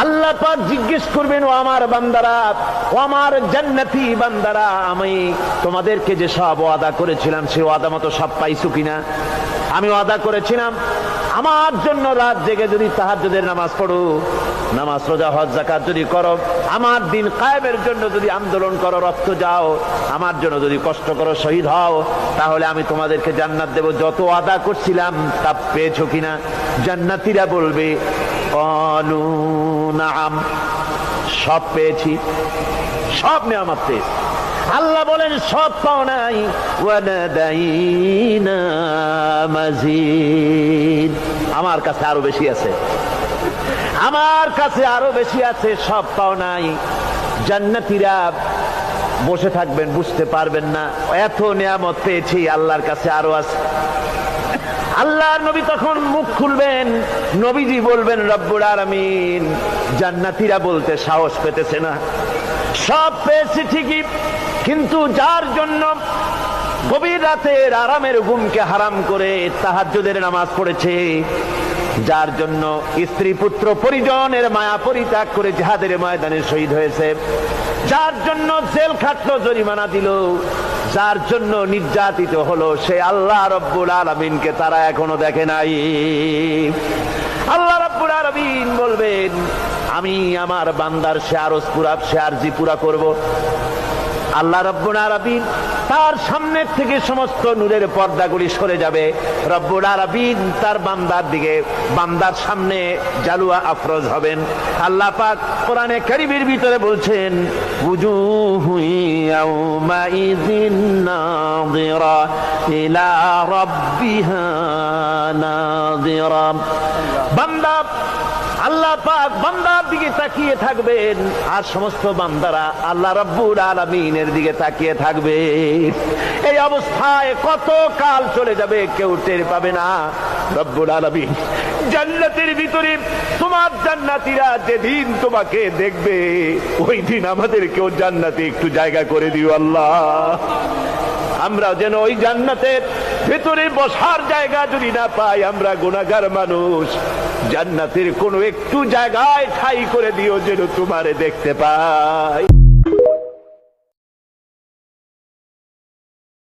আল্লাহ পাক জিজ্ঞেস করবেন, ও আমার বান্দারা, ও আমার জান্নাতি বান্দারা, আমি তোমাদেরকে যে সব ওয়াদা করেছিলাম সে ওয়াদা মতো সব পাইছো কিনা? আমি ওয়াদা করেছিলাম আমার জন্য রাত জেগে যদি তাহাজ্জুদের নামাজ পড়ো, নামাজ রোজা হজ যাকাত যদি করো, আমার দিন কায়েমের জন্য যদি আন্দোলন করো, রক্ত যাও, আমার জন্য যদি কষ্ট করো, শহীদ হও, তাহলে আমি তোমাদেরকে জান্নাত দেব। যত ওয়াদা করছিলাম তা পেয়েছো কিনা? জান্নাতীরা বলবে ক্বালু নাআম, সব পেয়েছি, সব নেয়ামত পেয়েছি। আল্লাহ বলেন সব পাও নাই, ওয়ালাদাইনা মাজিদ, আমার কাছে আরো বেশি আছে, আমার কাছে আরো বেশি আছে, সব পাও নাই। জান্নাতীরা বসে থাকবেন, বুঝতে পারবেন না এত নেয়ামত পেয়েছি, আল্লাহর কাছে আরো আছে। আল্লাহর নবী তখন মুখ খুলবেন, নবীজি বলবেন রব্বুল আলামিন, জান্নাতীরা বলতে সাহস পেতেছে না, সব পেয়েছি ঠিকই, কিন্তু যার জন্য গভীর রাতের আরামের ঘুমকে হারাম করে তাহাজ্জুদের নামাজ পড়েছে, যার জন্য স্ত্রী পুত্র পরিজনের মায়া পরিত্যাগ করে জিহাদের ময়দানে শহীদ হয়েছে, যার জন্য জেল খাটলো, জরিমানা দিল, যার জন্য নির্যাতিত হলো, সে আল্লাহ রব্বুল আলামিনকে তারা এখনো দেখে নাই। আল্লাহ রব্বুল আলামিন বলবেন, আমি আমার বান্দার সে আরজ পুরা, সে আরজি পুরা করব। আল্লাহ রব্বুল আলামিন তার সামনের থেকে সমস্ত নূরের পর্দাগুলি সরে যাবে, রব্বুল আলামিন তার বান্দার দিকে, বান্দার সামনে জালুয়া আফরোজ হবেন। আল্লাহ পাক কোরআনে কারীমের ভিতরে বলছেন, উজুহু ইয়াউমাইযিন নাযিরা ইলা রাব্বিহা নাযিরা। বান্দা, আল্লাহ পাক বান্দার দিকে তাকিয়ে থাকবেন, আর সমস্ত বান্দারা আল্লাহ রাব্বুল আলামিনের দিকে তাকিয়ে থাকবে। এই অবস্থায় কত কাল চলে যাবে কেউ টের পাবে না। রব্বুল আলামিন জান্নাতের ভিতরে তোমার জান্নাতীরা যেদিন তোমাকে দেখবে, ওই দিন আমাদেরকেও জান্নাতে একটু জায়গা করে দিও আল্লাহ। আমরা যেন ওই জান্নাতের ভেতরে বসার জায়গা যদি না পাই, আমরা গুনাহগার মানুষ, জান্নাতের কোনো একটু জায়গায় ঠাঁই করে দিও যেন তোমারে দেখতে পাই।